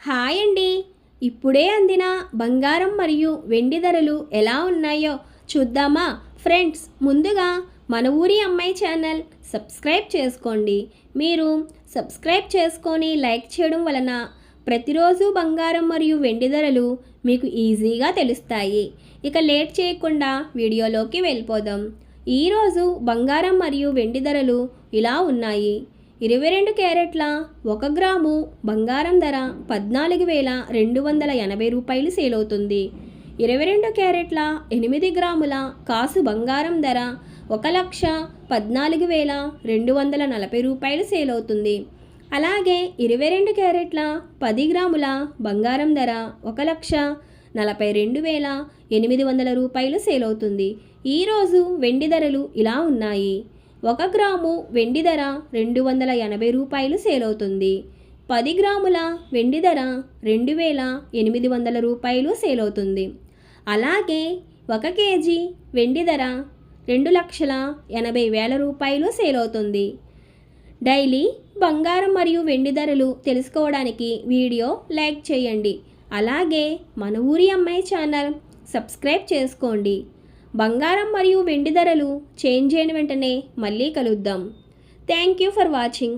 Hi అండి. ఇప్పుడే అందిన బంగారం మరియు వెండి ధరలు ఎలా ఉన్నాయో చూద్దామా ఫ్రెండ్స్? ముందుగా మన ఊరి అమ్మాయి ఛానల్ సబ్స్క్రైబ్ చేసుకోండి. మీరు సబ్స్క్రైబ్ చేసుకొని లైక్ చేయడం వలన ప్రతిరోజు బంగారం మరియు వెండి ధరలు మీకు ఈజీగా తెలుస్తాయి. ఇక లేట్ చేయకుండా వీడియోలోకి వెళ్ళిపోదాం. ఈరోజు బంగారం మరియు వెండి ధరలు ఇలా ఉన్నాయి. 22 క్యారెట్ల 1 గ్రాము బంగారం ధర 14,280 రూపాయలు సేల్ అవుతుంది. 22 క్యారెట్ల 8 గ్రాముల కాసు బంగారం ధర 1,14,240 రూపాయలు సేల్ అవుతుంది. అలాగే 22 క్యారెట్ల 10 గ్రాముల బంగారం ధర 1,42,800 రూపాయలు సేల్ అవుతుంది. ఈరోజు వెండి ధరలు ఇలా ఉన్నాయి. 1 గ్రాము వెండి ధర 280 రూపాయలు సేల్ అవుతుంది. 10 గ్రాముల వెండి ధర 2,800 రూపాయలు సేల్ అవుతుంది. అలాగే 1 కేజీ వెండి ధర 2,80,000 రూపాయలు సేల్ అవుతుంది. డైలీ బంగారం మరియు వెండి ధరలు తెలుసుకోవడానికి వీడియో లైక్ చేయండి. అలాగే మన ఊరి అమ్మాయి ఛానల్ సబ్స్క్రైబ్ చేసుకోండి. బంగారం మరియు వెండి ధరలు చేంజ్ అయిన వెంటనే మళ్ళీ కలుద్దాం. Thank you for watching.